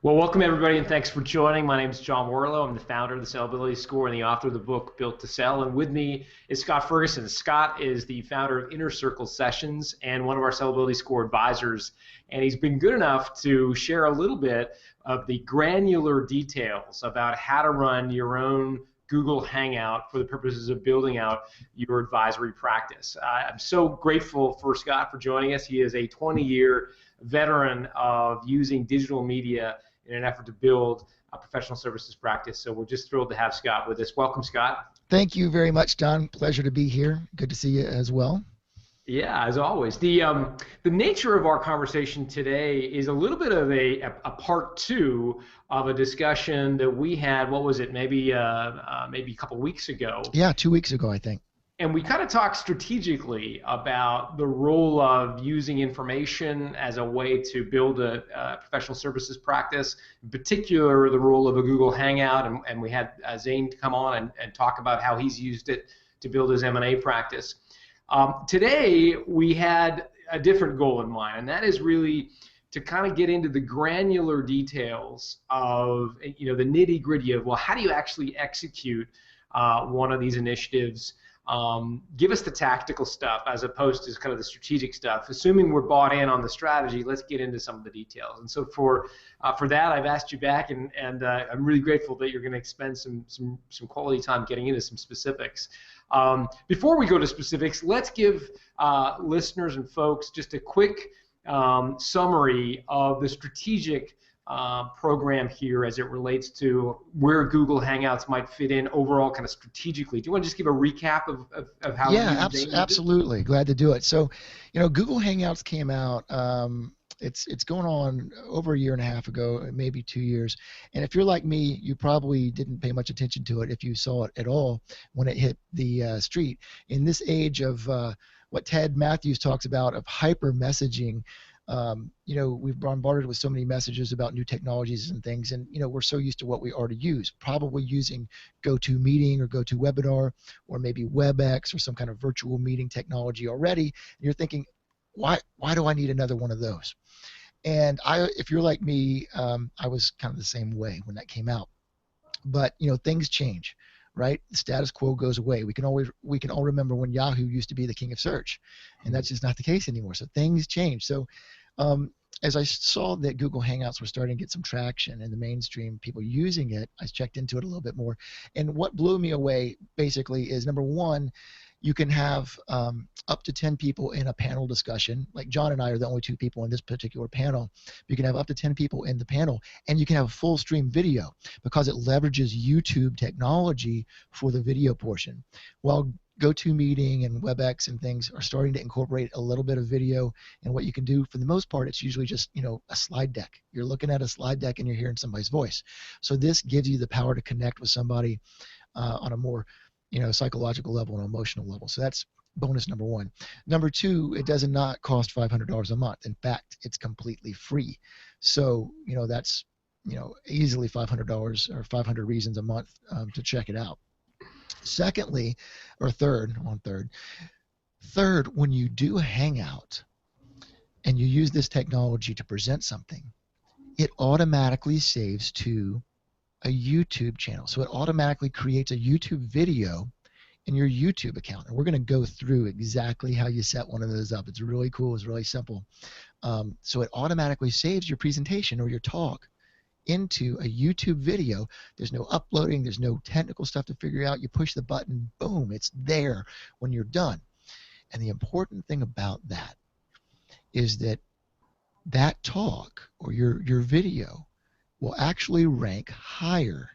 Well, welcome everybody, and thanks for joining. My name is John Warrillow. I'm the founder of the Sellability Score and the author of the book Built to Sell. And with me is Scott Ferguson. Scott is the founder of Inner Circle Sessions and one of our Sellability Score advisors. And he's been good enough to share a little bit of the granular details about how to run your own Google Hangout for the purposes of building out your advisory practice. I'm so grateful for Scott for joining us. He is a 20-year veteran of using digital media in an effort to build a professional services practice. So we're just thrilled to have Scott with us. Welcome, Scott. Thank you very much, Don. Pleasure to be here. Good to see you as well. Yeah, as always. The nature of our conversation today is a little bit of a part two of a discussion that we had. What was it? Maybe a couple weeks ago. Yeah, 2 weeks ago, I think. And we kind of talked strategically about the role of using information as a way to build a professional services practice, in particular the role of a Google Hangout, and we had Zane come on and talk about how he's used it to build his M&A practice. Today we had a different goal in mind, and that is really to kind of get into the granular details of the nitty-gritty of, well, how do you actually execute one of these initiatives? Give us the tactical stuff as opposed to kind of the strategic stuff. Assuming we're bought in on the strategy, let's get into some of the details. And so for that, I've asked you back, and I'm really grateful that you're going to spend some quality time getting into some specifics. Before we go to specifics, let's give listeners and folks just a quick summary of the strategic program here as it relates to where Google Hangouts might fit in overall kind of strategically. Do you want to just give a recap of how? Yeah, absolutely. Glad to do it. So, Google Hangouts came out, it's going on over a year and a half ago, maybe 2 years. And if you're like me, you probably didn't pay much attention to it if you saw it at all when it hit the street. In this age of what Ted Matthews talks about of hyper messaging, we've bombarded with so many messages about new technologies and things, and we're so used to what we already use, probably using GoToMeeting or GoToWebinar or maybe WebEx or some kind of virtual meeting technology already. And you're thinking, why do I need another one of those? And if you're like me, I was kind of the same way when that came out. But things change, right? The status quo goes away. We can all remember when Yahoo used to be the king of search, and that's just not the case anymore. So things change. So as I saw that Google Hangouts were starting to get some traction in the mainstream, people using it, I checked into it a little bit more. And what blew me away basically is, number one, you can have up to 10 people in a panel discussion. Like John and I are the only two people in this particular panel. You can have up to 10 people in the panel, and you can have a full stream video because it leverages YouTube technology for the video portion. While GoToMeeting and WebEx and things are starting to incorporate a little bit of video, and what you can do for the most part, it's usually just a slide deck. You're looking at a slide deck and you're hearing somebody's voice. So this gives you the power to connect with somebody on a more psychological level and emotional level. So that's bonus number one. Number two, it does not cost $500 a month. In fact, it's completely free. So that's easily $500 or 500 reasons a month to check it out. Secondly, or third, when you do a Hangout and you use this technology to present something, it automatically saves to a YouTube channel. So it automatically creates a YouTube video in your YouTube account. And we're going to go through exactly how you set one of those up. It's really cool. It's really simple. So it automatically saves your presentation or your talk into a YouTube video. There's no uploading. There's no technical stuff to figure out. You push the button, boom, it's there when you're done. And the important thing about that is that that talk or your video will actually rank higher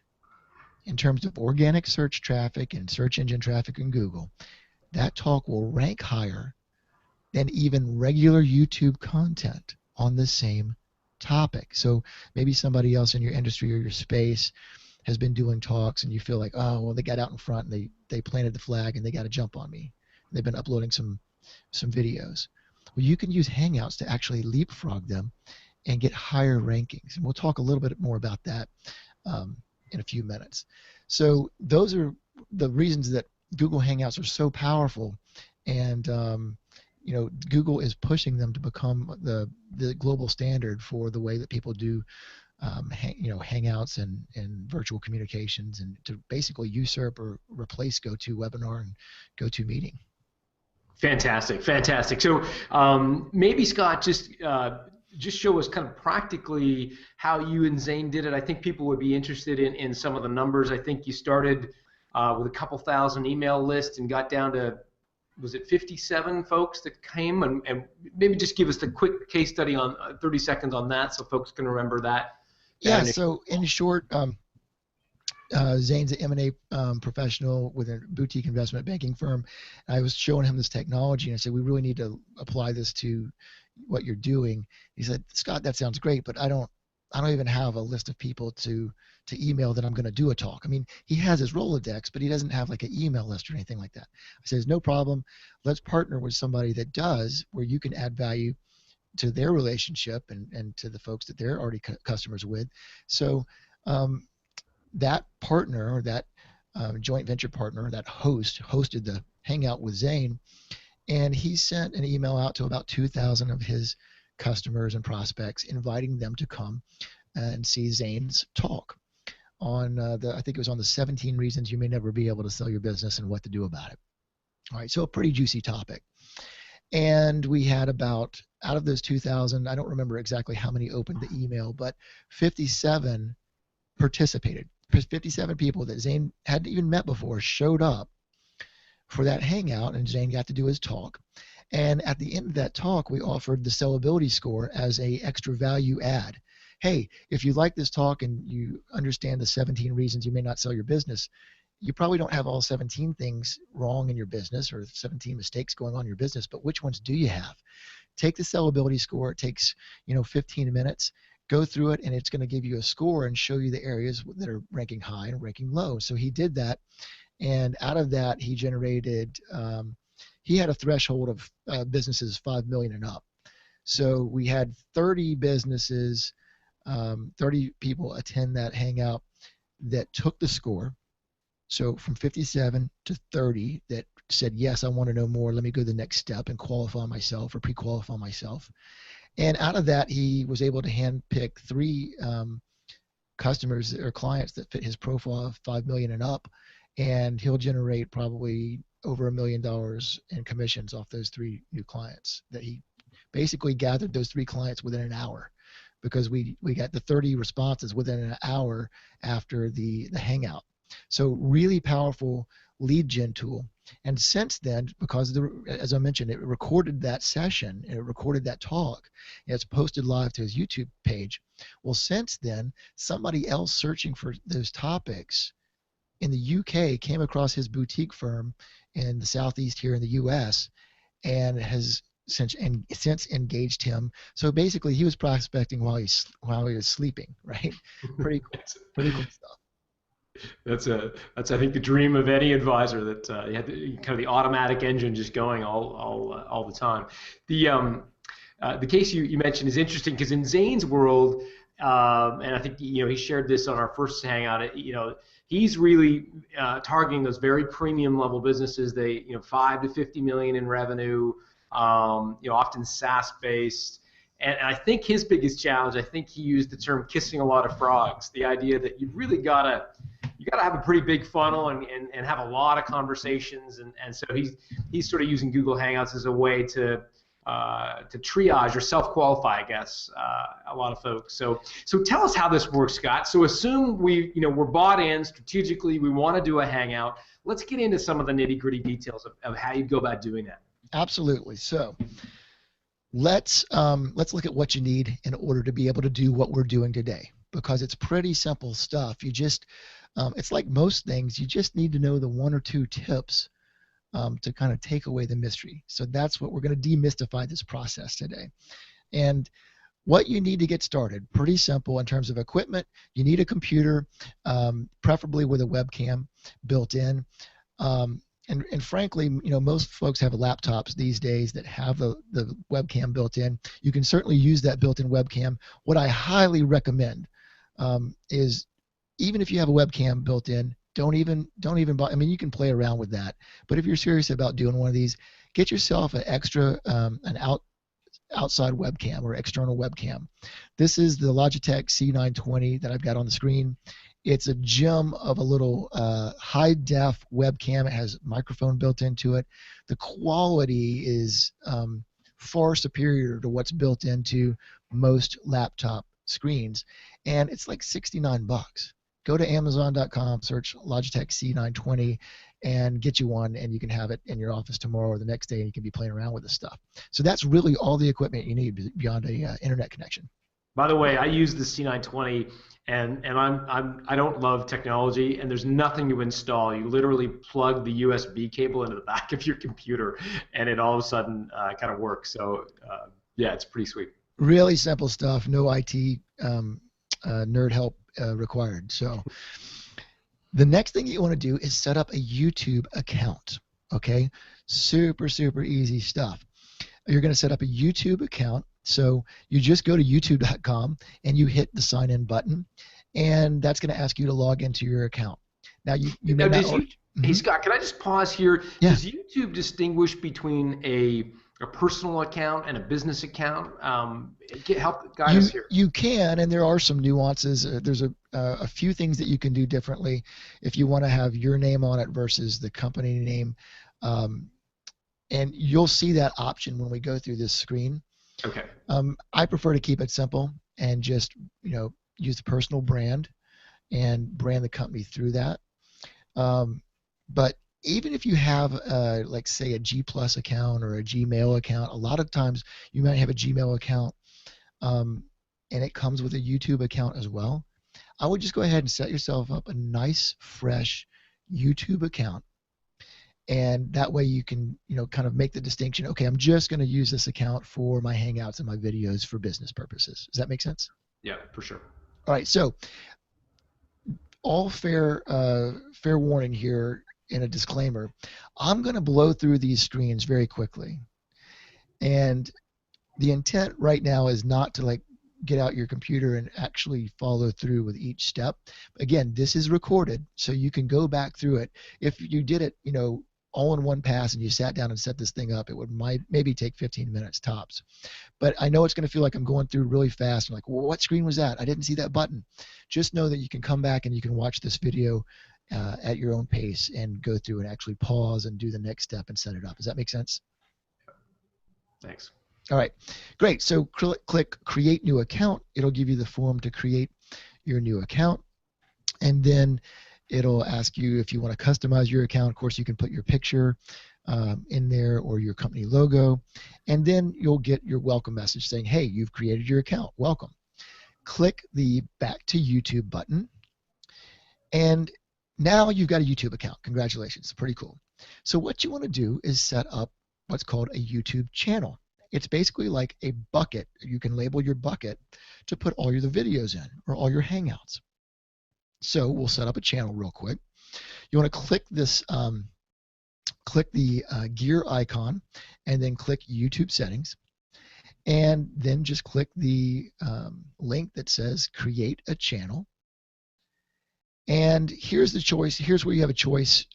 in terms of organic search traffic and search engine traffic in Google. That talk will rank higher than even regular YouTube content on the same topic. So maybe somebody else in your industry or your space has been doing talks, and you feel like, oh, well, they got out in front and they planted the flag and they got to jump on me. They've been uploading some videos. Well, you can use Hangouts to actually leapfrog them and get higher rankings. And we'll talk a little bit more about that in a few minutes. So those are the reasons that Google Hangouts are so powerful, and Google is pushing them to become the global standard for the way that people do Hangouts and virtual communications, and to basically usurp or replace GoToWebinar and GoToMeeting. Fantastic, fantastic. So maybe Scott, just show us kind of practically how you and Zane did it. I think people would be interested in some of the numbers. I think you started with a couple thousand email lists and got down to, was it 57 folks that came? And maybe just give us the quick case study on 30 seconds on that so folks can remember that. Yeah, so in short, Zane's an M&A professional with a boutique investment banking firm. I was showing him this technology, and I said, we really need to apply this to what you're doing. He said, Scott, that sounds great, but I don't even have a list of people to email that I'm going to do a talk. I mean, he has his Rolodex, but he doesn't have like an email list or anything like that. I says, no problem. Let's partner with somebody that does, where you can add value to their relationship and to the folks that they're already customers with. So that partner, or that joint venture partner, that hosted the Hangout with Zane, and he sent an email out to about 2,000 of his customers and prospects, inviting them to come and see Zane's talk on I think it was on the 17 reasons you may never be able to sell your business and what to do about it. All right, so a pretty juicy topic. And we had about, out of those 2,000, I don't remember exactly how many opened the email, but 57 participated. 57 people that Zane hadn't even met before showed up for that hangout, and Zane got to do his talk. And at the end of that talk, we offered the sellability score as a extra value add. Hey, if you like this talk and you understand the 17 reasons you may not sell your business, you probably don't have all 17 things wrong in your business or 17 mistakes going on in your business, but which ones do you have? Take the sellability score. It takes 15 minutes. Go through it, and it's going to give you a score and show you the areas that are ranking high and ranking low. So he did that, and out of that, he generated. He had a threshold of businesses 5 million and up. So we had 30 businesses, 30 people attend that hangout that took the score. So from 57 to 30 that said, yes, I want to know more. Let me go to the next step and qualify myself or pre-qualify myself. And out of that, he was able to handpick 3 customers or clients that fit his profile of 5 million and up, and he'll generate probably over $1 million in commissions off those 3 new clients. That he basically gathered those 3 clients within an hour, because we got the 30 responses within an hour after the hangout. So really powerful lead gen tool. And since then, because as I mentioned, it recorded that session, and it recorded that talk, and it's posted live to his YouTube page. Well, since then, somebody else searching for those topics in the UK came across his boutique firm in the Southeast here in the US, and has since engaged him. So basically, he was prospecting while he was sleeping, right? Pretty cool stuff. That's I think the dream of any advisor, that you have kind of the automatic engine just going all the time. The case you mentioned is interesting, because in Zane's world, and I think he shared this on our first hangout. He's really targeting those very premium level businesses. They 5 to 50 million in revenue, often SaaS based. And I think his biggest challenge, I think he used the term kissing a lot of frogs. The idea that you've really gotta have a pretty big funnel and have a lot of conversations, and so he's sort of using Google Hangouts as a way to triage or self-qualify, I guess, a lot of folks. So tell us how this works, Scott. So assume we're bought in strategically, we want to do a hangout. Let's get into some of the nitty-gritty details of how you go about doing that. Absolutely. So let's look at what you need in order to be able to do what we're doing today, because it's pretty simple stuff. You just it's like most things, you just need to know the 1 or 2 tips to kind of take away the mystery. So that's what we're going to demystify this process today. And what you need to get started, pretty simple in terms of equipment. You need a computer, preferably with a webcam built in. And frankly, most folks have laptops these days that have the webcam built in. You can certainly use that built-in webcam. What I highly recommend is, even if you have a webcam built in, don't even buy. I mean, you can play around with that, but if you're serious about doing one of these, get yourself an extra outside webcam or external webcam. This is the Logitech C920 that I've got on the screen. It's a gem of a little high-def webcam. It has a microphone built into it. The quality is far superior to what's built into most laptop screens, and it's like 69 bucks. Go to Amazon.com, search Logitech C920, and get you one, and you can have it in your office tomorrow or the next day, and you can be playing around with this stuff. So that's really all the equipment you need beyond a internet connection. By the way, I use the C920, and I don't love technology, and there's nothing to install. You literally plug the USB cable into the back of your computer, and it all of a sudden kind of works. So yeah, it's pretty sweet. Really simple stuff. No IT nerd help required. So the next thing you want to do is set up a YouTube account. Okay, super easy stuff. You're going to set up a YouTube account. So you just go to youtube.com and you hit the sign in button, and that's going to ask you to log into your account. Now you may not. Hey Scott, can I just pause here? Yeah. Does YouTube distinguish between a personal account and a business account? Help guide us here. You can, and there are some nuances. There's a few things that you can do differently if you want to have your name on it versus the company name. And you'll see that option when we go through this screen. Okay. I prefer to keep it simple and just use the personal brand and brand the company through that. But even if you have like say a G Plus account or a Gmail account, a lot of times you might have a Gmail account and it comes with a YouTube account as well. I would just go ahead and set yourself up a nice fresh YouTube account. And that way you can, kind of make the distinction, okay, I'm just going to use this account for my Hangouts and my videos for business purposes. Does that make sense? Yeah, for sure. All right, so all fair warning here in a disclaimer. I'm going to blow through these screens very quickly. And the intent right now is not to get out your computer and actually follow through with each step. Again, this is recorded, so you can go back through it. If you did it, all in one pass and you sat down and set this thing up, it would maybe take 15 minutes tops. But I know it's going to feel like I'm going through really fast. I'm like, well, what screen was that? I didn't see that button. Just know that you can come back and you can watch this video at your own pace and go through and actually pause and do the next step and set it up. Does that make sense? Thanks. All right, great. So click Create New Account. It'll give you the form to create your new account. And then it'll ask you if you want to customize your account. Of course, you can put your picture in there or your company logo. And then you'll get your welcome message saying, hey, you've created your account. Welcome. Click the Back to YouTube button. And now you've got a YouTube account. Congratulations. Pretty cool. So what you want to do is set up what's called a YouTube channel. It's basically like a bucket. You can label your bucket to put all the videos in or all your Hangouts. So we'll set up a channel real quick. You want to click this, click the gear icon, and then click YouTube settings, and then just click the link that says create a channel. And here's the choice. Here's where you have a choice.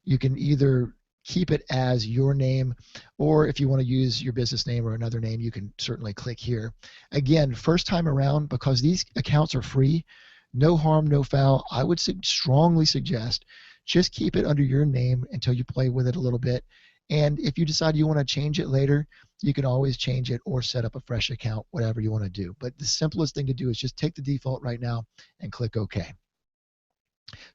You can either keep it as your name, or if you want to use your business name or another name, you can certainly click here. Again, first time around, because these accounts are free, no harm, no foul. I would strongly suggest just keep it under your name until you play with it a little bit. And if you decide you want to change it later, you can always change it or set up a fresh account, whatever you want to do. But the simplest thing to do is just take the default right now and click OK.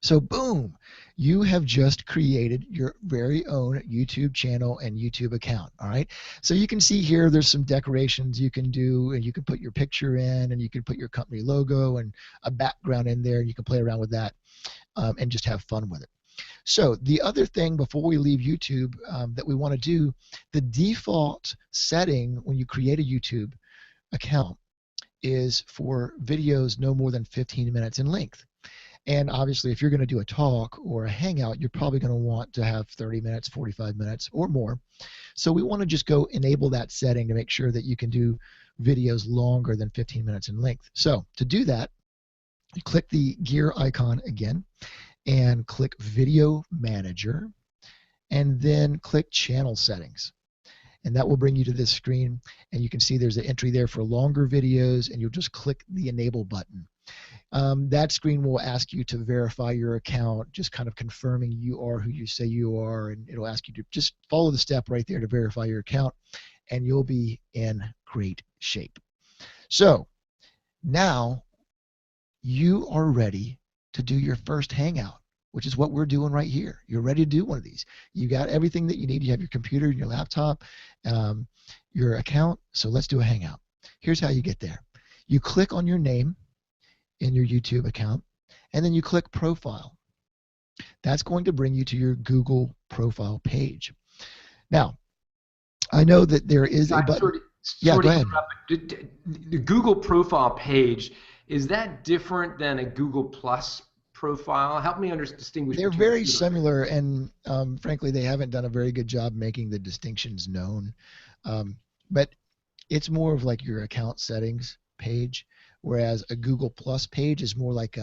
So boom, you have just created your very own YouTube channel and YouTube account. All right. So you can see here there's some decorations you can do, and you can put your picture in, and you can put your company logo and a background in there, and you can play around with that and just have fun with it. So the other thing before we leave YouTube that we want to do, the default setting when you create a YouTube account is for videos no more than 15 minutes in length. And obviously, if you're going to do a talk or a Hangout, you're probably going to want to have 30 minutes, 45 minutes, or more. So we want to just go enable that setting to make sure that you can do videos longer than 15 minutes in length. So to do that, you click the gear icon again and click Video Manager, and then click Channel Settings. and that will bring you to this screen, and you can see there's an entry there for longer videos, and you'll just click the enable button. That screen will ask you to verify your account, just kind of confirming you are who you say you are, and it'll ask you to just follow the step right there to verify your account, and you'll be in great shape. So now you are ready to do your first Hangout, which is what we're doing right here. You're ready to do one of these. You got everything that you need. You have your computer, your laptop, your account. So let's do a Hangout. Here's how you get there. You click on your name in your YouTube account, and then you click Profile. That's going to bring you to your Google profile page. Now, I know that there is a button. Yeah, go ahead. The Google profile page, is that different than a Google Plus profile? Help me distinguish. They're very similar, and frankly, they haven't done a very good job making the distinctions known. But it's more of like your account settings page, whereas a Google Plus page is more like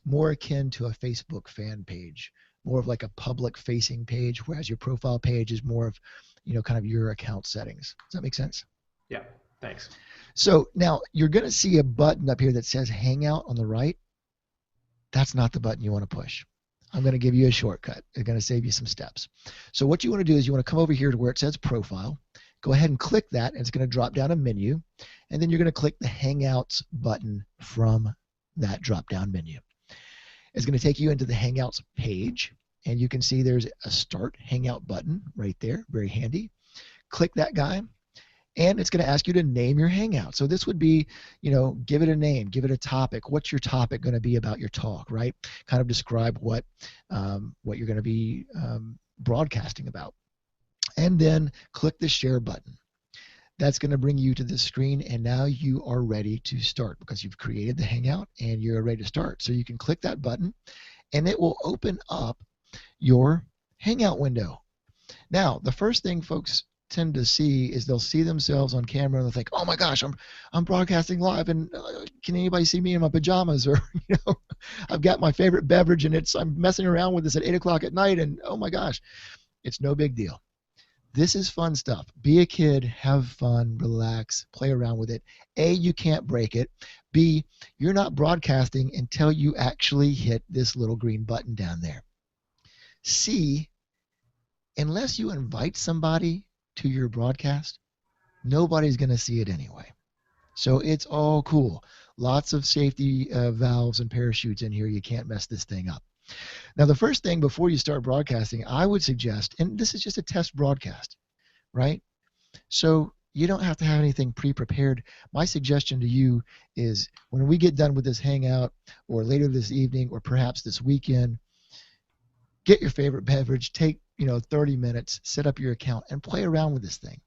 more akin to a Facebook fan page, more of like a public-facing page, whereas your profile page is more of, kind of your account settings. Does that make sense? Yeah, thanks. So now you're going to see a button up here that says Hangout on the right. That's not the button you want to push. I'm going to give you a shortcut. It's going to save you some steps. So what you want to do is you want to come over here to where it says Profile. Go ahead and click that, and it's going to drop down a menu. And then you're going to click the Hangouts button from that drop-down menu. It's going to take you into the Hangouts page, and you can see there's a Start Hangout button right there. Very handy. Click that guy, and it's going to ask you to name your Hangout. So this would be, give it a name, give it a topic. What's your topic going to be about your talk, right? Kind of describe what you're going to be broadcasting about. And then click the Share button. That's going to bring you to this screen, and now you are ready to start because you've created the Hangout and you're ready to start. So you can click that button, and it will open up your Hangout window. Now, the first thing folks tend to see is they'll see themselves on camera and they'll think, oh my gosh, I'm broadcasting live, and can anybody see me in my pajamas? Or I've got my favorite beverage and I'm messing around with this at 8 o'clock at night, and oh my gosh. It's no big deal. This is fun stuff. Be a kid, have fun, relax, play around with it. A, you can't break it. B, you're not broadcasting until you actually hit this little green button down there. C, unless you invite somebody to your broadcast, nobody's going to see it anyway. So it's all cool. Lots of safety valves and parachutes in here. You can't mess this thing up. Now, the first thing before you start broadcasting, I would suggest, and this is just a test broadcast, right? So you don't have to have anything pre-prepared. My suggestion to you is when we get done with this Hangout, or later this evening, or perhaps this weekend, get your favorite beverage, take 30 minutes, set up your account, and play around with this thing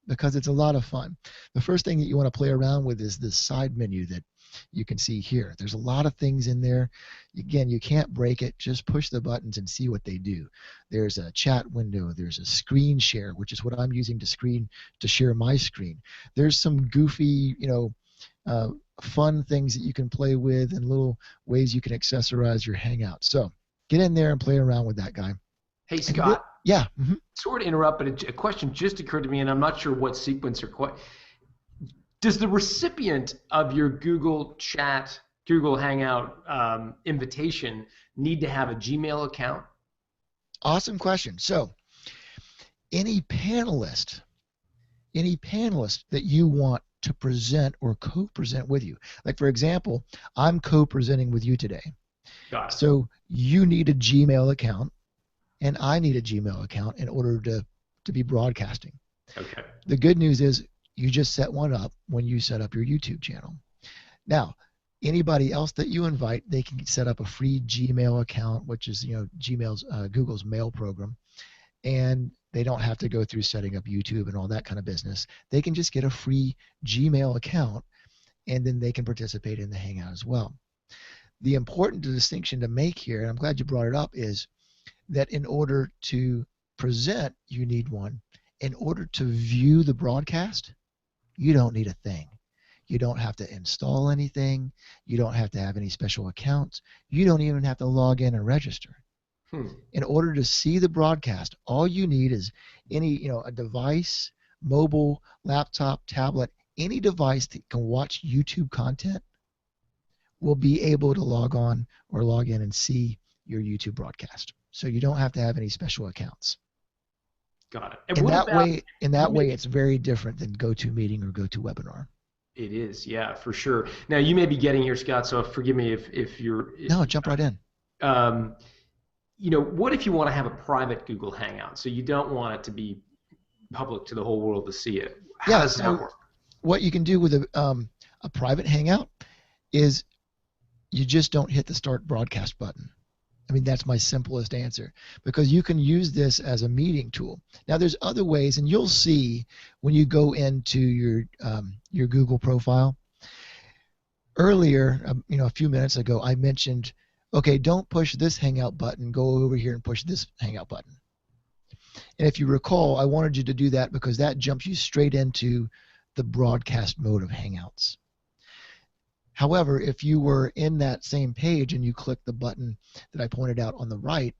because it's a lot of fun. The first thing that you want to play around with is this side menu that you can see here. There's a lot of things in there. Again, you can't break it. Just push the buttons and see what they do. There's a chat window. There's a screen share, which is what I'm using to share my screen. There's some goofy, fun things that you can play with and little ways you can accessorize your Hangout. So get in there and play around with that guy. Hey, Scott. Yeah. Sorry to interrupt, but a question just occurred to me, and I'm not sure what sequence or what. Does the recipient of your Google Hangout invitation need to have a Gmail account? Awesome question. So any panelist that you want to present or co-present with you, like for example, I'm co-presenting with you today. Got it. So you need a Gmail account, and I need a Gmail account in order to be broadcasting. Okay. The good news is you just set one up when you set up your YouTube channel. Now, anybody else that you invite, they can set up a free Gmail account, which is Gmail's Google's mail program, and they don't have to go through setting up YouTube and all that kind of business. They can just get a free Gmail account, and then they can participate in the Hangout as well. The important distinction to make here, and I'm glad you brought it up, is that in order to present, you need one. In order to view the broadcast, you don't need a thing. You don't have to install anything. You don't have to have any special accounts. You don't even have to log in and register. In order to see the broadcast, all you need is a device mobile, laptop, tablet, any device that can watch YouTube content will be able to log on or log in and see your YouTube broadcast. So you don't have to have any special accounts. Got it. And In what that about way, it's very different than GoToMeeting or GoToWebinar. it is, yeah, for sure. Now you may be getting here, Scott, so forgive me if you're No, jump right in. um, what if you want to have a private Google Hangout? So you don't want it to be public to the whole world to see it. How does that work? What you can do with a private Hangout is you just don't hit the start broadcast button. I mean, that's my simplest answer, because you can use this as a meeting tool. Now, there's other ways, and you'll see when you go into your Google profile. Earlier, a few minutes ago, I mentioned, okay, don't push this Hangout button. Go over here and push this Hangout button. And if you recall, I wanted you to do that because that jumps you straight into the broadcast mode of Hangouts. However, if you were in that same page and you click the button that I pointed out on the right,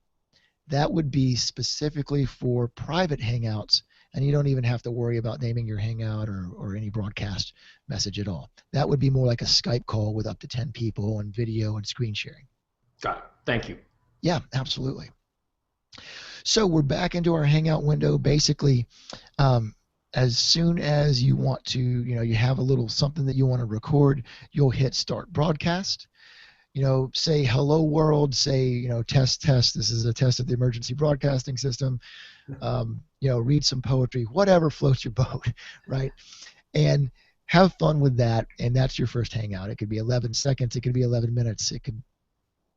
that would be specifically for private Hangouts, and you don't even have to worry about naming your Hangout or any broadcast message at all. That would be more like a Skype call with up to 10 people and video and screen sharing. Got it. Thank you. Yeah, absolutely. So we're back into our Hangout window. Basically, as soon as you want to, you have a little something that you want to record, you'll hit start broadcast. Say hello world, say, test, this is a test of the emergency broadcasting system. Read some poetry, whatever floats your boat, right? And have fun with that. And that's your first Hangout. It could be 11 seconds. It could be 11 minutes. It could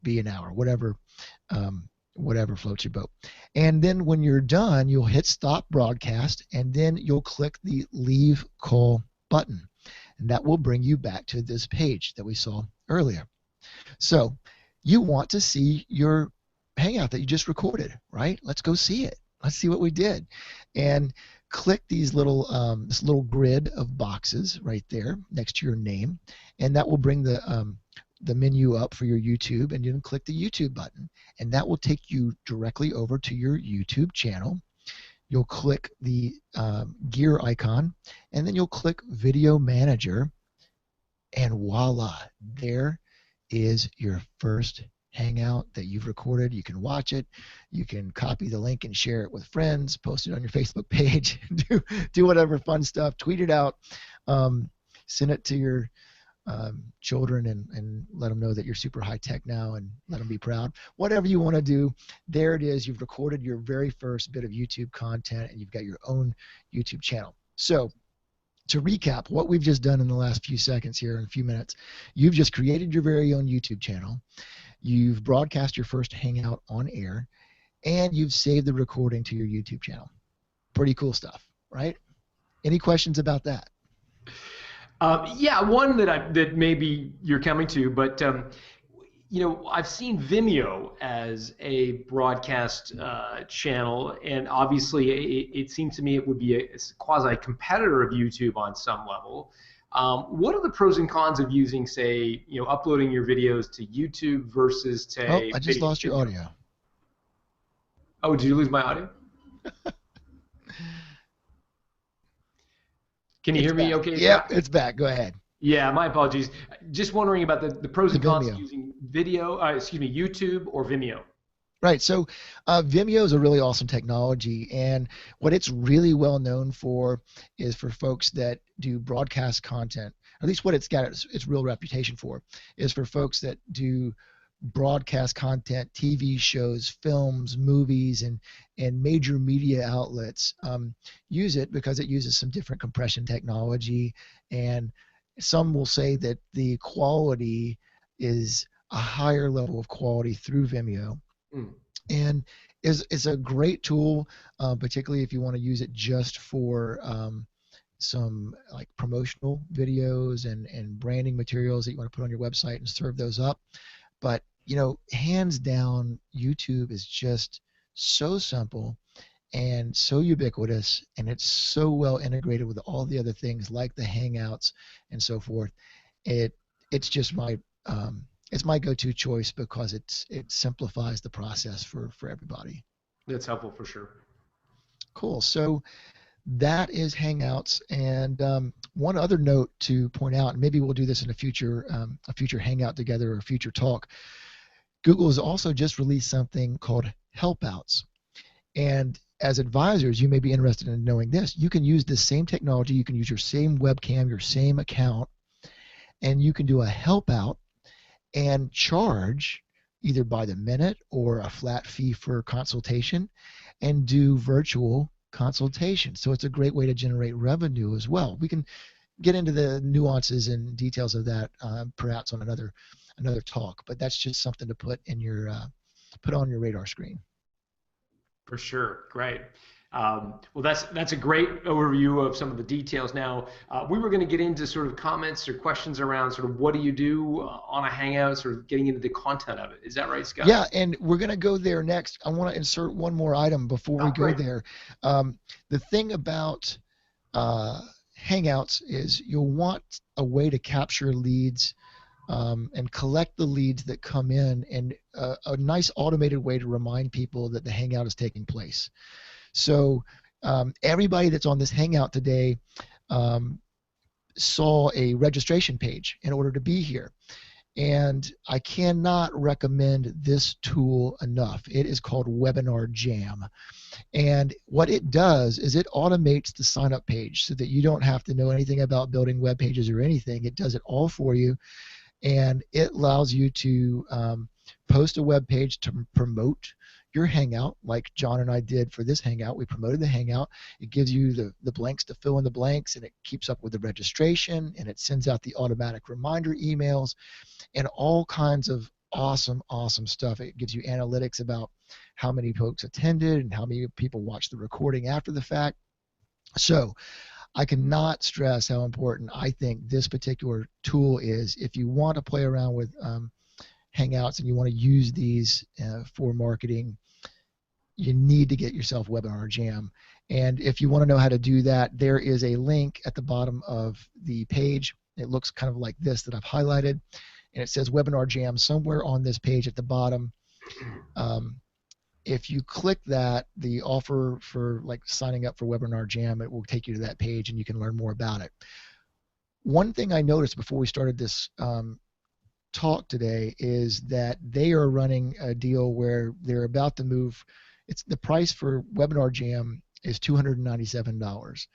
be an hour, whatever floats your boat. And then when you're done, you'll hit stop broadcast, and then you'll click the leave call button. And that will bring you back to this page that we saw earlier. So you want to see your Hangout that you just recorded, right? Let's go see it. Let's see what we did. And click these this little grid of boxes right there next to your name, and that will bring the menu up for your YouTube, and then click the YouTube button, and that will take you directly over to your YouTube channel. You'll click the gear icon, and then you'll click Video Manager, and voila, there is your first Hangout that you've recorded. You can watch it. You can copy the link and share it with friends, post it on your Facebook page, do whatever fun stuff, tweet it out, send it to your children and let them know that you're super high tech now and let them be proud. Whatever you want to do, there it is. You've recorded your very first bit of YouTube content, and you've got your own YouTube channel. So to recap what we've just done in the last few seconds here, in a few minutes, you've just created your very own YouTube channel. You've broadcast your first Hangout on air, and you've saved the recording to your YouTube channel. Pretty cool stuff, right? Any questions about that? Yeah, one that maybe you're coming to, but I've seen Vimeo as a broadcast channel, and obviously it seems to me it would be a quasi-competitor of YouTube on some level. What are the pros and cons of using, say, uploading your videos to YouTube versus to? Oh, I just lost your audio. Oh, did you lose my audio? Can you hear me okay? Yep, it's back. Go ahead. Yeah, my apologies. Just wondering about the pros and cons of using YouTube or Vimeo. Right. So Vimeo is a really awesome technology, and what it's really well known for is for folks that do broadcast content. At least what it's got its real reputation for is for folks that do broadcast content, TV shows, films, movies, and major media outlets use it because it uses some different compression technology, and some will say that the quality is a higher level of quality through Vimeo. And is a great tool, particularly if you want to use it just for some like promotional videos and branding materials that you want to put on your website and serve those up. But hands down, YouTube is just so simple and so ubiquitous, and it's so well integrated with all the other things like the Hangouts and so forth. It's just my it's my go-to choice because it simplifies the process for everybody. That's helpful for sure. Cool. So That is Hangouts. And one other note to point out, and maybe we'll do this in a future Hangout together or a future talk. Google has also just released something called Helpouts. And as advisors, you may be interested in knowing this. You can use the same technology. You can use your same webcam, your same account, and you can do a help out and charge either by the minute or a flat fee for consultation and do virtual consultation. So it's a great way to generate revenue as well. We can get into the nuances and details of that perhaps on another talk, but that's just something to put in your put on your radar screen. For sure, great. Well, that's a great overview of some of the details. Now, we were going to get into sort of comments or questions around sort of what do you do on a Hangout, sort of getting into the content of it. Is that right, Scott? Yeah, and we're going to go there next. I want to insert one more item before we go there. The thing about Hangouts is you'll want a way to capture leads and collect the leads that come in, and a nice automated way to remind people that the Hangout is taking place. So everybody that's on this Hangout today saw a registration page in order to be here. And I cannot recommend this tool enough. It is called Webinar Jam. And what it does is it automates the sign-up page so that you don't have to know anything about building web pages or anything. It does it all for you. And it allows you to post a web page to promote your Hangout, like John and I did for this Hangout. We promoted the Hangout. It gives you the blanks to fill in the blanks, and it keeps up with the registration, and it sends out the automatic reminder emails and all kinds of awesome stuff. It gives you analytics about how many folks attended and how many people watched the recording after the fact. So I cannot stress how important I think this particular tool is if you want to play around with Hangouts and you want to use these for marketing. You need to get yourself Webinar Jam. And if you want to know how to do that, there is a link at the bottom of the page. It looks kind of like this that I've highlighted, and it says Webinar Jam somewhere on this page at the bottom. If you click that, the offer for like signing up for Webinar Jam, it will take you to that page and you can learn more about it. One thing I noticed before we started this talk today is that they are running a deal where they're about to move. It's the price for Webinar Jam is $297.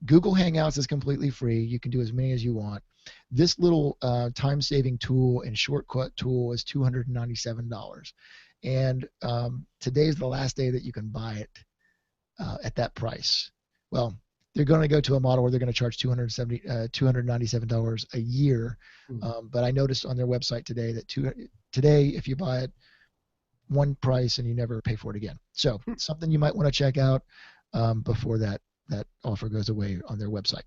Google Hangouts is completely free. You can do as many as you want. This little time-saving tool and shortcut tool is $297. And today's the last day that you can buy it at that price. Well, they're going to go to a model where they're going to charge $297 a year. But I noticed on their website today that today, if you buy it, one price and you never pay for it again. So something you might want to check out before that offer goes away on their website.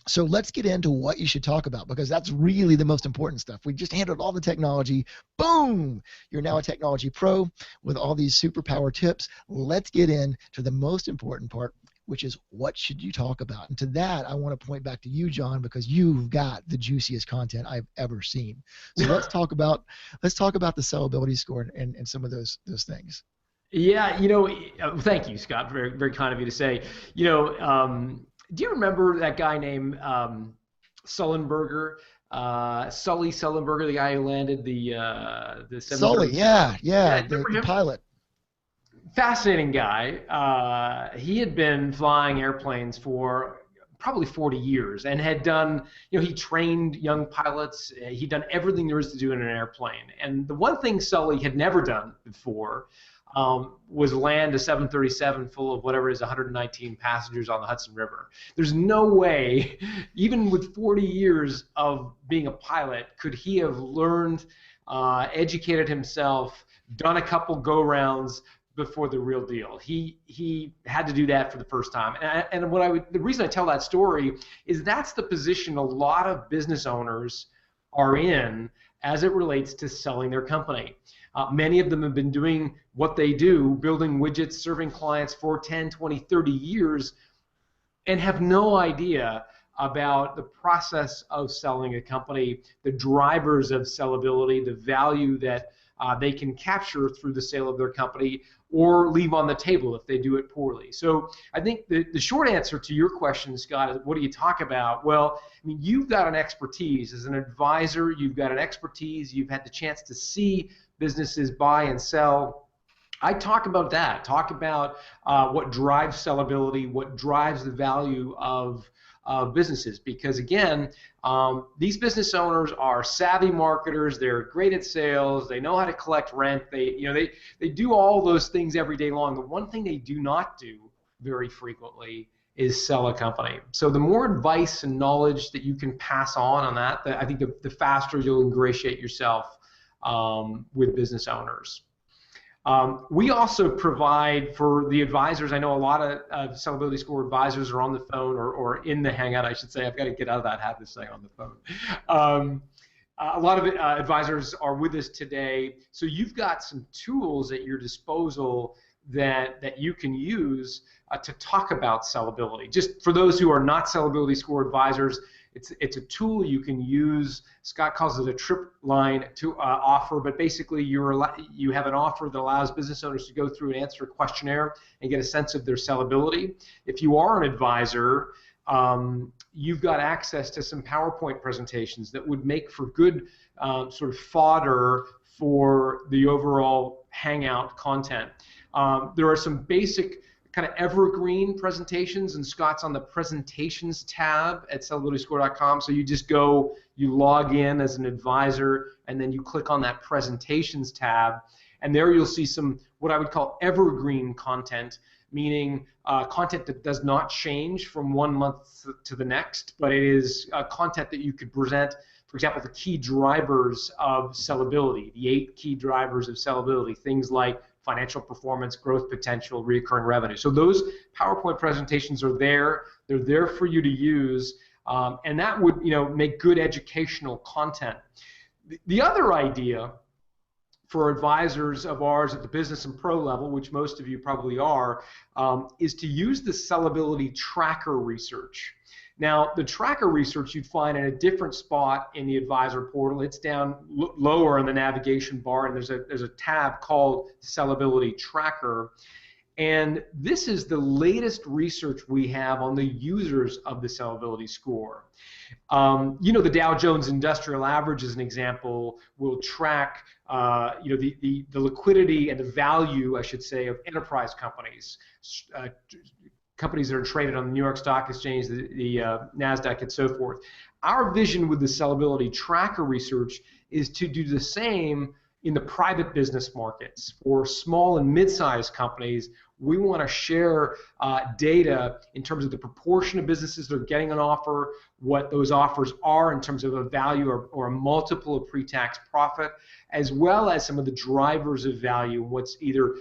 So let's get into what you should talk about, because that's really the most important stuff. We just handled all the technology. Boom! You're now a technology pro with all these superpower tips. Let's get into the most important part, which is what should you talk about? And to that, I want to point back to you, John, because you've got the juiciest content I've ever seen. So let's talk about the sellability score and some of those things. Yeah, thank you, Scott. Very, very kind of you to say. Do you remember that guy named Sullenberger? Sully Sullenberger, the guy who landed the Sully, yeah, the pilot. Fascinating guy. He had been flying airplanes for probably 40 years and had done, he trained young pilots. He'd done everything there is to do in an airplane. And the one thing Sully had never done before was land a 737 full of whatever it is, 119 passengers on the Hudson River. There's no way, even with 40 years of being a pilot, could he have learned, educated himself, done a couple go-rounds before the real deal. He had to do that for the first time. And the reason I tell that story is that's the position a lot of business owners are in as it relates to selling their company. Many of them have been doing what they do, building widgets, serving clients for 10, 20, 30 years, and have no idea about the process of selling a company, the drivers of sellability, the value that they can capture through the sale of their company or leave on the table if they do it poorly. So I think the short answer to your question, Scott, is what do you talk about? Well, I mean, you've got an expertise. As an advisor, you've got an expertise. You've had the chance to see businesses buy and sell. I talk about that. Talk about what drives sellability, what drives the value of businesses, because again, these business owners are savvy marketers. They're great at sales. They know how to collect rent. They do all those things every day long. The one thing they do not do very frequently is sell a company. So the more advice and knowledge that you can pass on that, I think the faster you'll ingratiate yourself with business owners. We also provide for the advisors. I know a lot of sellability score advisors are on the phone or in the Hangout, I should say. I've got to get out of that habit of saying on the phone. A lot of advisors are with us today. So you've got some tools at your disposal that you can use to talk about sellability. Just for those who are not sellability score advisors, it's a tool you can use. Scott calls it a trip line to offer, but basically you have an offer that allows business owners to go through and answer a questionnaire and get a sense of their sellability. If you are an advisor, you've got access to some PowerPoint presentations that would make for good sort of fodder for the overall Hangout content. There are some basic kind of evergreen presentations, and Scott's on the presentations tab at sellabilityscore.com. So you just go, you log in as an advisor, and then you click on that presentations tab, and there you'll see some what I would call evergreen content, meaning content that does not change from one month to the next, but it is content that you could present. For example, the key drivers of sellability, the 8 key drivers of sellability, things like financial performance, growth potential, recurring revenue. So those PowerPoint presentations are there. They're there for you to use, and that would make good educational content. The other idea for advisors of ours at the business and pro level, which most of you probably are, is to use the sellability tracker research. Now, the tracker research you'd find in a different spot in the advisor portal. It's down lower in the navigation bar, and there's a tab called Sellability Tracker. And this is the latest research we have on the users of the sellability score. The Dow Jones Industrial Average, as an example, will track the liquidity and the value, I should say, of enterprise companies. Companies that are traded on the New York Stock Exchange, the NASDAQ, and so forth. Our vision with the sellability tracker research is to do the same in the private business markets. For small and mid-sized companies, we want to share data in terms of the proportion of businesses that are getting an offer, what those offers are in terms of a value or a multiple of pre-tax profit, as well as some of the drivers of value, what's either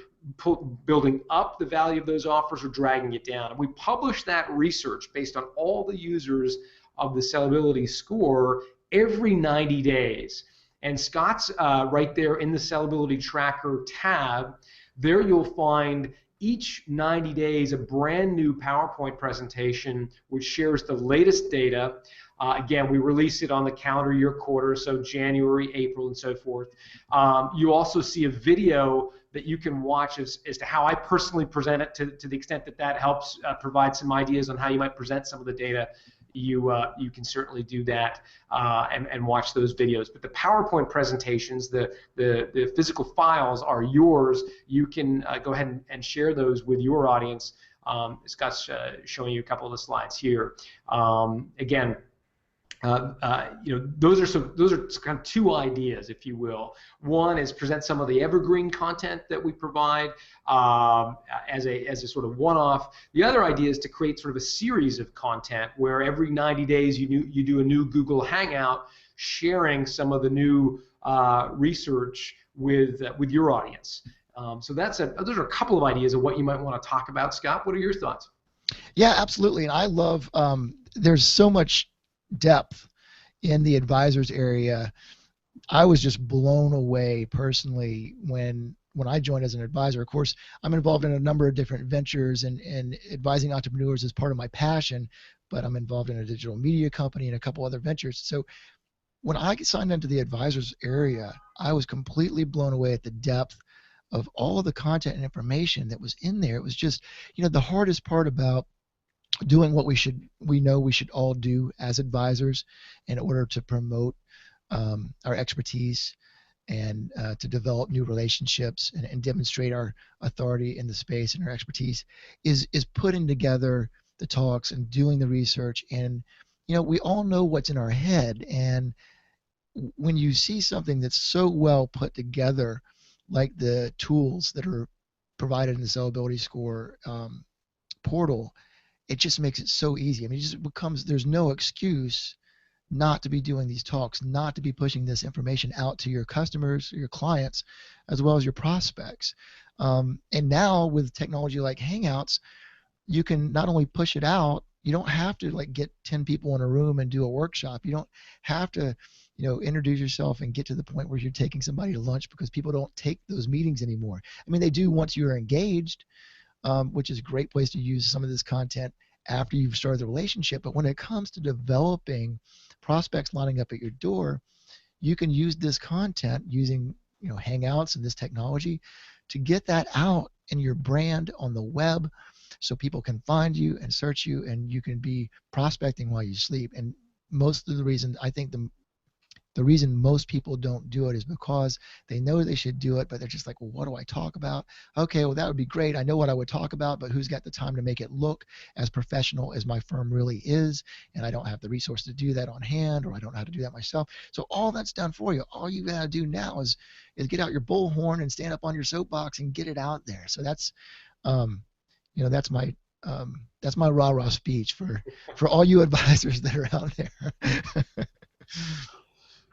building up the value of those offers or dragging it down. And we publish that research based on all the users of the sellability score every 90 days. And Scott's right there in the sellability tracker tab. There you'll find each 90 days a brand new PowerPoint presentation which shares the latest data. Again, we release it on the calendar year quarter, so January, April, and so forth. You also see a video that you can watch as to how I personally present it, to the extent that helps provide some ideas on how you might present some of the data. You can certainly do that and watch those videos. But the PowerPoint presentations, the physical files are yours. You can go ahead and share those with your audience. Scott's showing you a couple of the slides here. Again, those are kind of two ideas, if you will. One is present some of the evergreen content that we provide as a sort of one-off. The other idea is to create sort of a series of content where every 90 days you do a new Google Hangout sharing some of the new research with your audience. So those are a couple of ideas of what you might want to talk about. Scott, what are your thoughts? Yeah, absolutely. And I love there's so much depth in the advisors area. I was just blown away personally when I joined as an advisor. Of course, I'm involved in a number of different ventures, and advising entrepreneurs is part of my passion, but I'm involved in a digital media company and a couple other ventures. So when I signed into the advisors area, I was completely blown away at the depth of all the content and information that was in there. It was just, the hardest part about doing what we know we should all do as advisors in order to promote our expertise and to develop new relationships and demonstrate our authority in the space and our expertise is putting together the talks and doing the research. And we all know what's in our head, and when you see something that's so well put together, like the tools that are provided in the sellability score portal, it just makes it so easy. I mean, it just becomes, there's no excuse not to be doing these talks, not to be pushing this information out to your customers, your clients, as well as your prospects. And now with technology like Hangouts, you can not only push it out, you don't have to like get 10 people in a room and do a workshop. You don't have to, introduce yourself and get to the point where you're taking somebody to lunch, because people don't take those meetings anymore. I mean, they do once you're engaged, which is a great place to use some of this content after you've started the relationship. But when it comes to developing prospects lining up at your door, you can use this content using Hangouts and this technology to get that out in your brand on the web, so people can find you and search you, and you can be prospecting while you sleep. And most of the reason, I think the reason most people don't do it is because they know they should do it, but they're just like, well, what do I talk about? Okay, well, that would be great. I know what I would talk about, but who's got the time to make it look as professional as my firm really is? And I don't have the resource to do that on hand, or I don't know how to do that myself. So all that's done for you. All you got to do now is get out your bullhorn and stand up on your soapbox and get it out there. So that's, that's my rah-rah speech for all you advisors that are out there.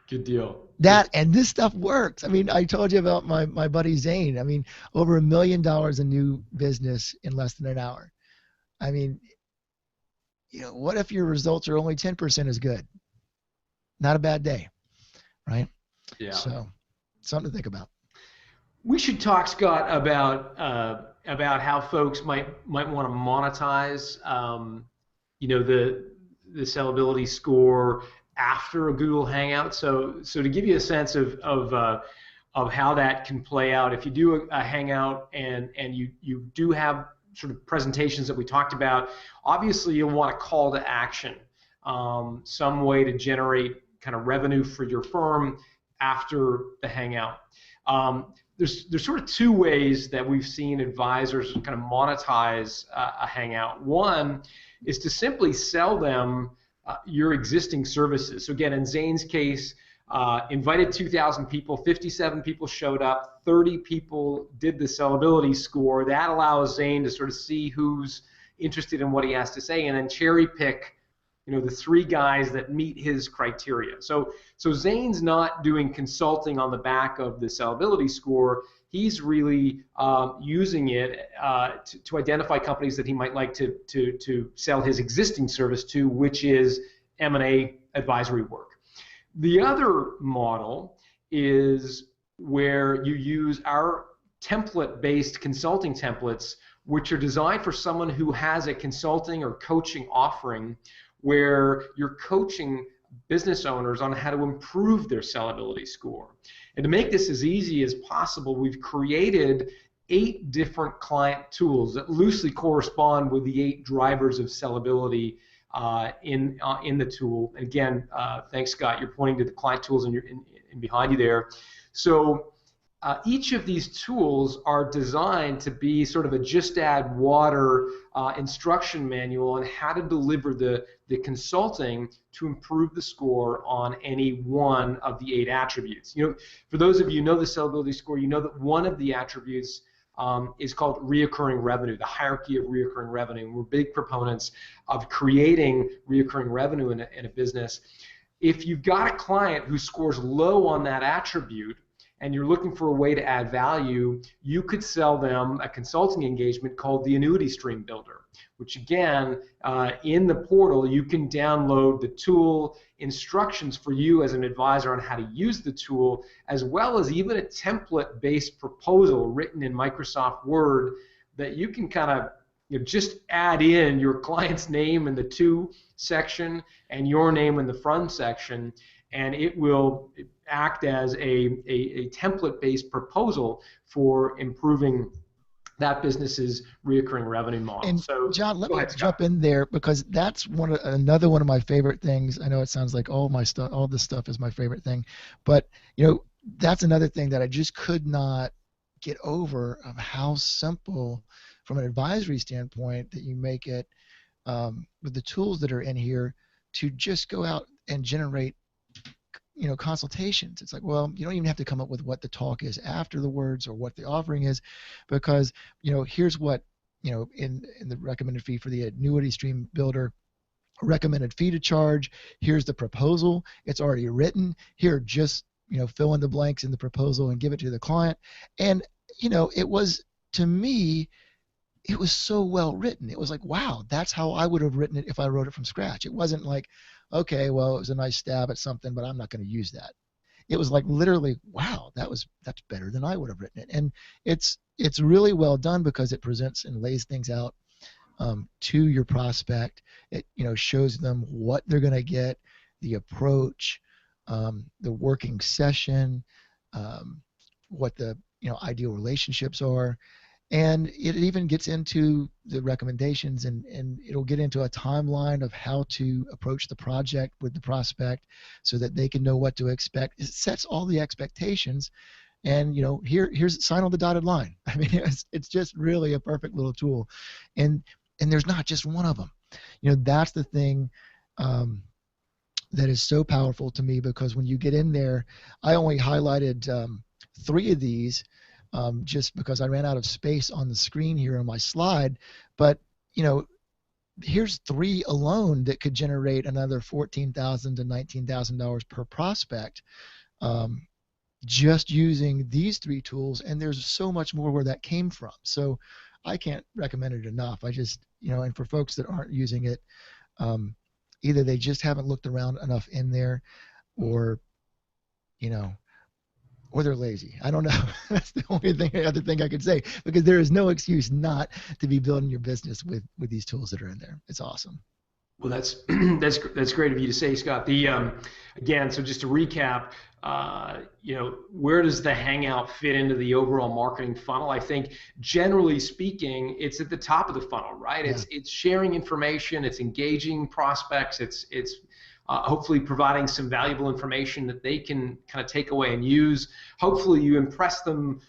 Good deal. That and this stuff works. I mean, I told you about my buddy Zane. I mean, over $1 million in new business in less than an hour. I mean, what if your results are only 10% as good? Not a bad day, right? Yeah. So, something to think about. We should talk, Scott, about how folks might want to monetize, the sellability score after a Google Hangout. So to give you a sense of how that can play out, if you do a Hangout and you do have sort of presentations that we talked about, obviously you'll want a call to action, some way to generate kind of revenue for your firm after the Hangout. There's sort of two ways that we've seen advisors kind of monetize a Hangout. One is to simply sell them your existing services. So again, in Zane's case, invited 2,000 people, 57 people showed up, 30 people did the sellability score. That allows Zane to sort of see who's interested in what he has to say, and then cherry pick the 3 guys that meet his criteria. So Zane's not doing consulting on the back of the sellability score. He's really using it to identify companies that he might like to sell his existing service to, which is M&A advisory work. The other model is where you use our template-based consulting templates, which are designed for someone who has a consulting or coaching offering, where you're coaching business owners on how to improve their sellability score. And to make this as easy as possible, we've created 8 different client tools that loosely correspond with the 8 drivers of sellability in the tool. And again, thanks, Scott. You're pointing to the client tools in behind you there. So each of these tools are designed to be sort of a just add water instruction manual on how to deliver the consulting to improve the score on any one of the 8 attributes. For those of you who know the sellability score, you know that one of the attributes is called reoccurring revenue, the hierarchy of reoccurring revenue. And we're big proponents of creating reoccurring revenue in a business. If you've got a client who scores low on that attribute, and you're looking for a way to add value, you could sell them a consulting engagement called the Annuity Stream Builder, which again, in the portal, you can download the tool, instructions for you as an advisor on how to use the tool, as well as even a template-based proposal written in Microsoft Word that you can kind of just add in your client's name in the to section and your name in the from section, and it will act as a template-based proposal for improving that business's reoccurring revenue model. And So John, let go me ahead, Scott. jump in there because that's another one of my favorite things. I know it sounds like all my stuff, all this stuff is my favorite thing, but that's another thing that I just could not get over of how simple, from an advisory standpoint, that you make it with the tools that are in here to just go out and generate consultations. It's like, well, you don't even have to come up with what the talk is after the words or what the offering is, because here's what in the recommended fee for the annuity stream builder, recommended fee to charge, here's the proposal, it's already written here, just fill in the blanks in the proposal and give it to the client. And it was, to me, it was so well written. It was like, wow, that's how I would have written it if I wrote it from scratch. It wasn't like, okay, well, it was a nice stab at something, but I'm not going to use that. It was like literally, wow, that's better than I would have written it. And it's really well done because it presents and lays things out to your prospect. It shows them what they're going to get, the approach, the working session, what the ideal relationships are. And it even gets into the recommendations, and it'll get into a timeline of how to approach the project with the prospect so that they can know what to expect. It sets all the expectations, and here's sign on the dotted line. I mean, it's just really a perfect little tool, and there's not just one of them. That's the thing that is so powerful to me, because when you get in there, I only highlighted 3 of these. Just because I ran out of space on the screen here on my slide, but here's 3 alone that could generate another $14,000 to $19,000 per prospect, just using these 3 tools. And there's so much more where that came from. So I can't recommend it enough. I just, and for folks that aren't using it, either they just haven't looked around enough in there, or or they're lazy. I don't know. That's the only other thing I could say, because there is no excuse not to be building your business with these tools that are in there. It's awesome. Well, that's that's great of you to say, Scott. The again, so just to recap, where does the Hangout fit into the overall marketing funnel? I think generally speaking, it's at the top of the funnel, right? Yeah. It's sharing information, it's engaging prospects, it's hopefully providing some valuable information that they can kind of take away and use. Hopefully you impress them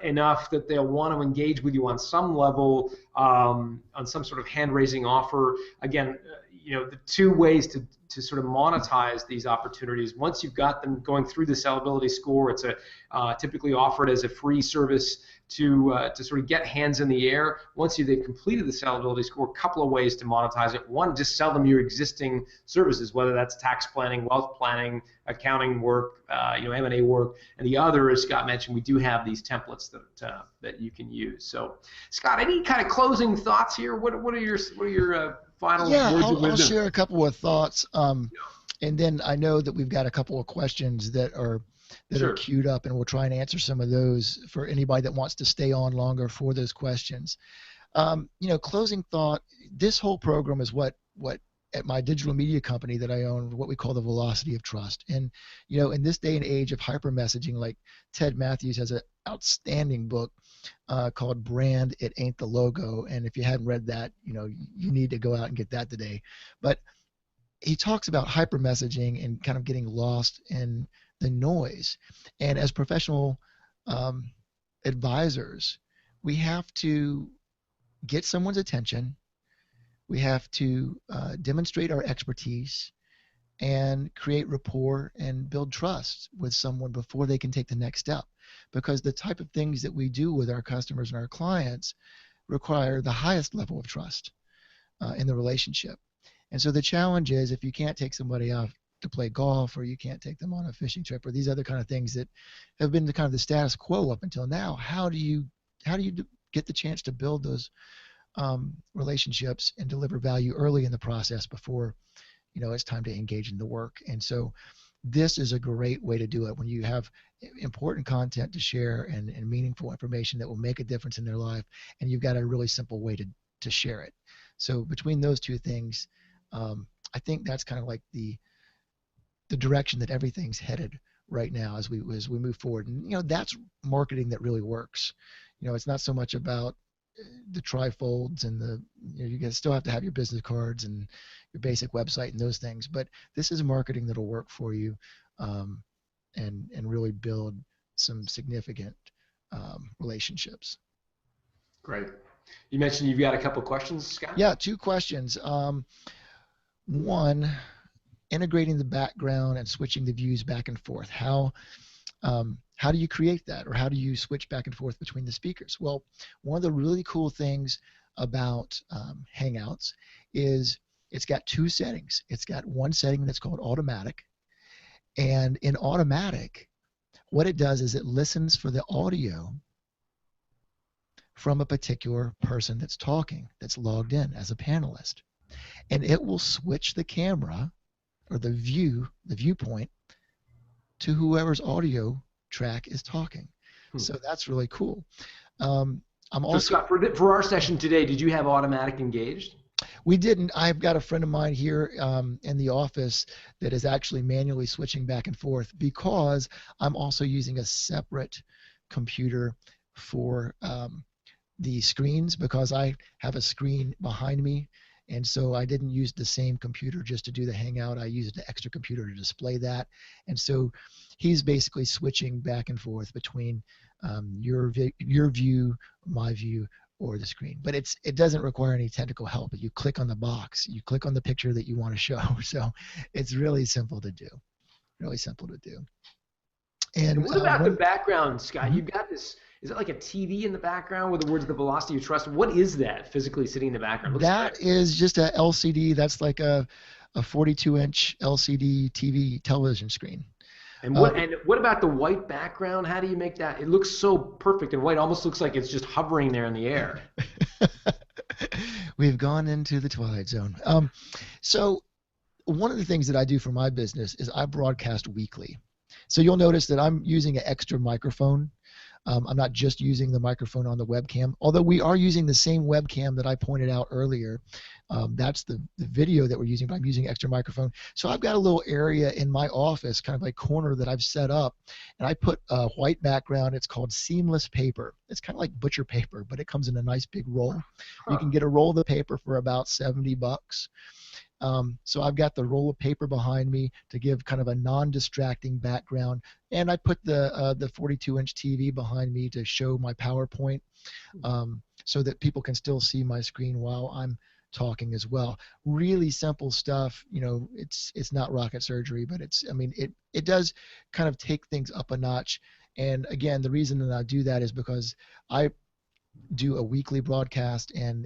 enough that they'll want to engage with you on some level, on some sort of hand-raising offer. Again, the 2 ways to sort of monetize these opportunities. Once you've got them going through the sellability score, it's typically offered as a free service to sort of get hands in the air. Once they've completed the sellability score, a couple of ways to monetize it. One, just sell them your existing services, whether that's tax planning, wealth planning, accounting work, M&A work. And the other, as Scott mentioned, we do have these templates that you can use. So, Scott, any kind of closing thoughts here? What are your final words of wisdom? I'll share a couple of thoughts, and then I know that we've got a couple of questions that are queued up, and we'll try and answer some of those for anybody that wants to stay on longer for those questions. Closing thought, this whole program is what at my digital media company that I own, what we call the velocity of trust. And in this day and age of hyper messaging, like Ted Matthews has an outstanding book called Brand It Ain't the Logo, and if you hadn't read that, you need to go out and get that today. But he talks about hyper messaging and kind of getting lost in the noise. And as professional advisors, we have to get someone's attention. We have to demonstrate our expertise and create rapport and build trust with someone before they can take the next step. Because the type of things that we do with our customers and our clients require the highest level of trust in the relationship. And so the challenge is, if you can't take somebody off to play golf, or you can't take them on a fishing trip, or these other kind of things that have been the kind of the status quo up until now, how do you get the chance to build those relationships and deliver value early in the process before it's time to engage in the work? And so this is a great way to do it when you have important content to share and meaningful information that will make a difference in their life, and you've got a really simple way to to share it. So between those two things, I think that's kind of like the direction that everything's headed right now as we move forward. And that's marketing that really works. It's not so much about the trifolds and you guys still have to have your business cards and your basic website and those things, but this is marketing that'll work for you, and really build some significant relationships. Great. You mentioned you've got a couple of questions, Scott? Yeah, two questions. One, integrating the background and switching the views back and forth. How do you create that, or how do you switch back and forth between the speakers? Well, one of the really cool things about Hangouts is it's got two settings. It's got one setting that's called automatic, and in automatic, what it does is it listens for the audio from a particular person that's talking, that's logged in as a panelist, and it will switch the camera or the viewpoint to whoever's audio track is talking. So that's really cool. I'm also, Scott, for our session today, did you have automatic engaged? We didn't. I've got a friend of mine here in the office that is actually manually switching back and forth, because I'm also using a separate computer for the screens, because I have a screen behind me. And so I didn't use the same computer just to do the Hangout. I used an extra computer to display that. And so he's basically switching back and forth between your view, my view, or the screen. But it doesn't require any technical help. You click on the box, you click on the picture that you want to show. So it's really simple to do. Really simple to do. And what about the background, Scott? You've got this. Is it like a TV in the background with the words "The Velocity of Trust"? What is that physically sitting in the background? That is just a LCD. That's like a 42-inch LCD TV television screen. And what about the white background? How do you make that? It looks so perfect and white. Almost looks like it's just hovering there in the air. We've gone into the Twilight Zone. So one of the things that I do for my business is I broadcast weekly. So you'll notice that I'm using an extra microphone. I'm not just using the microphone on the webcam, although we are using the same webcam that I pointed out earlier. That's the video that we're using, but I'm using extra microphone. So I've got a little area in my office, kind of a corner that I've set up, and I put a white background. It's called seamless paper. It's kind of like butcher paper, but it comes in a nice big roll. You can get a roll of the paper for about $70. So I've got the roll of paper behind me to give kind of a non-distracting background, and I put the 42-inch TV behind me to show my PowerPoint, so that people can still see my screen while I'm talking as well. Really simple stuff. It's not rocket surgery, but it does kind of take things up a notch. And again, the reason that I do that is because I do a weekly broadcast, and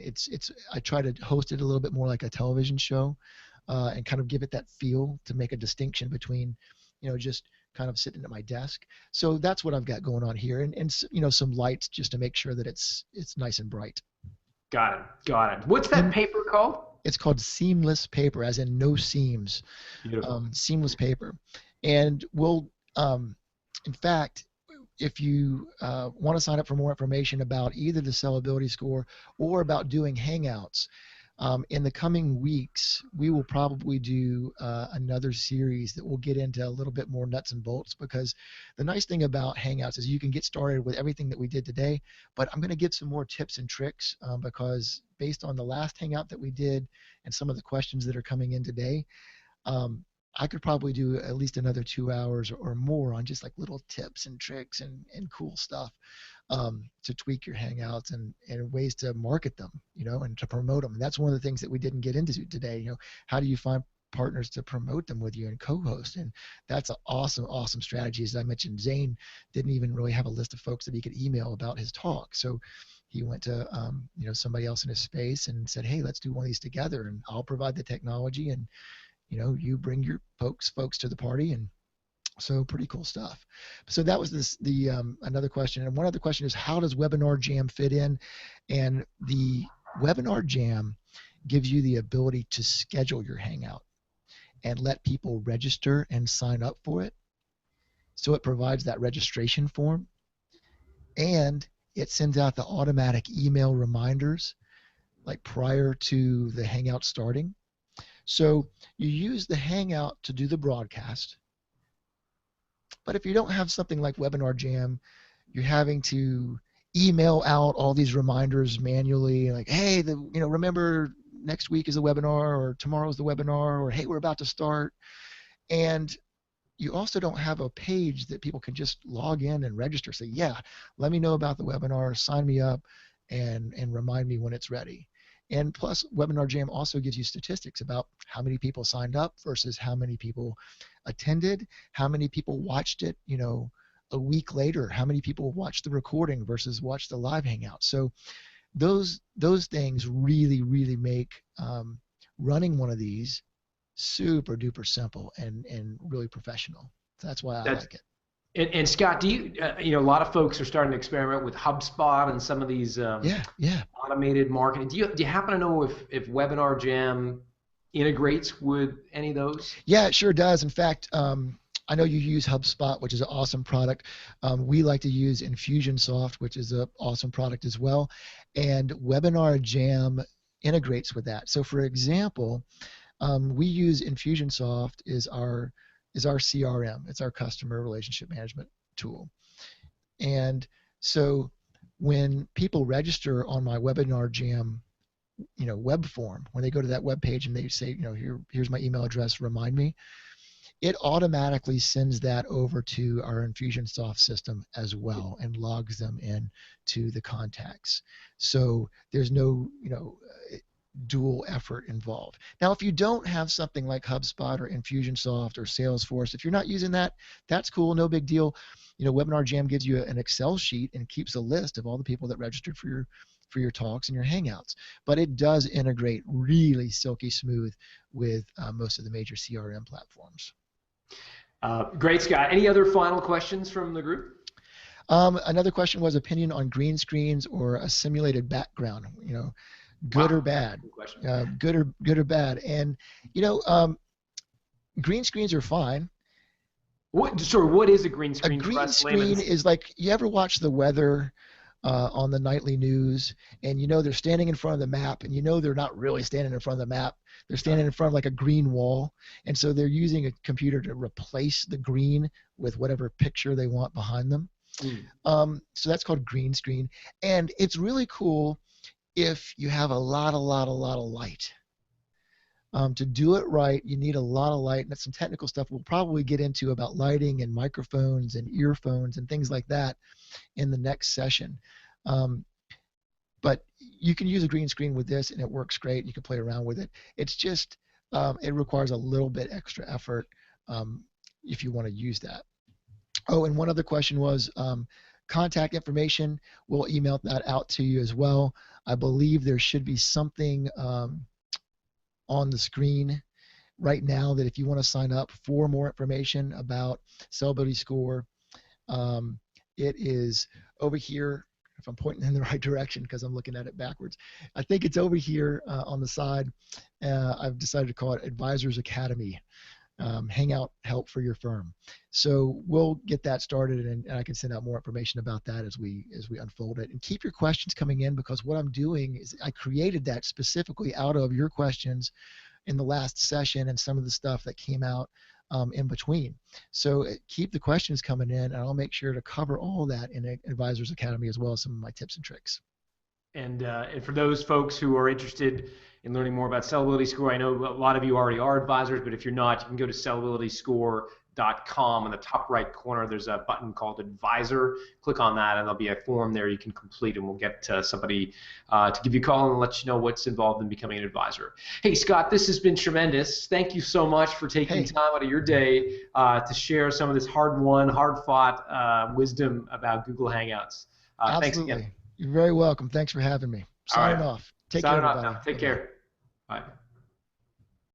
I try to host it a little bit more like a television show, and kind of give it that feel to make a distinction between, just kind of sitting at my desk. So that's what I've got going on here, and some lights just to make sure that it's nice and bright. Got it. What's that paper called? It's called seamless paper, as in no seams. Beautiful. Seamless paper. And we'll, in fact, if you want to sign up for more information about either the sellability score or about doing Hangouts, in the coming weeks, we will probably do another series that will get into a little bit more nuts and bolts, because the nice thing about Hangouts is you can get started with everything that we did today, but I'm going to give some more tips and tricks, because based on the last Hangout that we did and some of the questions that are coming in today, I could probably do at least another 2 hours or more on just like little tips and tricks and cool stuff to tweak your Hangouts and ways to market them, and to promote them. And that's one of the things that we didn't get into today. How do you find partners to promote them with you and co-host? And that's an awesome strategy. As I mentioned, Zane didn't even really have a list of folks that he could email about his talk. So he went to somebody else in his space and said, hey, let's do one of these together, and I'll provide the technology, and you bring your folks to the party. And so pretty cool stuff. So that was another question. And one other question is, how does Webinar Jam fit in? And the Webinar Jam gives you the ability to schedule your Hangout and let people register and sign up for it. So it provides that registration form, and it sends out the automatic email reminders like prior to the Hangout starting. So you use the Hangout to do the broadcast. But if you don't have something like Webinar Jam, you're having to email out all these reminders manually, like, hey, remember next week is the webinar, or tomorrow's the webinar, or hey, we're about to start. And you also don't have a page that people can just log in and register. Say, yeah, let me know about the webinar, sign me up, and remind me when it's ready. And plus, Webinar Jam also gives you statistics about how many people signed up versus how many people attended, how many people watched it, a week later, how many people watched the recording versus watched the live hangout. So those things really, really make running one of these super duper simple and really professional. So that's why I like it. And Scott, do you, a lot of folks are starting to experiment with HubSpot and some of these automated marketing. Do you happen to know if Webinar Jam integrates with any of those? Yeah, it sure does. In fact, I know you use HubSpot, which is an awesome product. We like to use Infusionsoft, which is an awesome product as well. And Webinar Jam integrates with that. So for example, we use Infusionsoft is our CRM. It's our customer relationship management tool. And so when people register on my Webinar Jam, web form, when they go to that web page and they say, here's my email address, remind me, it automatically sends that over to our Infusionsoft system as well and logs them in to the contacts. So there's no, dual effort involved. Now, if you don't have something like HubSpot or Infusionsoft or Salesforce, if you're not using that, that's cool, no big deal. Webinar Jam gives you an Excel sheet and keeps a list of all the people that registered for your talks and your Hangouts. But it does integrate really silky smooth with most of the major CRM platforms. Great, Scott. Any other final questions from the group? Another question was opinion on green screens or a simulated background. Good or bad? Good or bad? And green screens are fine. What is a green screen? A green screen is like, you ever watch the weather on the nightly news, and they're standing in front of the map, and they're not really standing in front of the map. They're standing in front of like a green wall, and so they're using a computer to replace the green with whatever picture they want behind them. So that's called green screen, and it's really cool if you have a lot of light. To do it right, you need a lot of light, and that's some technical stuff we'll probably get into about lighting and microphones and earphones and things like that in the next session. But you can use a green screen with this, and it works great. You can play around with it. It's just it requires a little bit extra effort if you want to use that. Oh, and one other question was contact information. We'll email that out to you as well. I believe there should be something on the screen right now that if you want to sign up for more information about Sellability Score, it is over here. If I'm pointing in the right direction, because I'm looking at it backwards, I think it's over here on the side. I've decided to call it Advisors Academy. Hangout help for your firm. So we'll get that started, and I can send out more information about that as we unfold it. And keep your questions coming in, because what I'm doing is I created that specifically out of your questions in the last session and some of the stuff that came out in between. So keep the questions coming in, and I'll make sure to cover all that in Advisors Academy, as well as some of my tips and tricks. And for those folks who are interested in learning more about Sellability Score, I know a lot of you already are advisors, but if you're not, you can go to sellabilityscore.com. In the top right corner, there's a button called Advisor. Click on that, and there'll be a form there you can complete, and we'll get somebody to give you a call and let you know what's involved in becoming an advisor. Hey, Scott, this has been tremendous. Thank you so much for taking time out of your day to share some of this hard-won, hard-fought wisdom about Google Hangouts. Thanks again. You're very welcome. Thanks for having me. Signing off. Take care, everybody. Take care. Bye.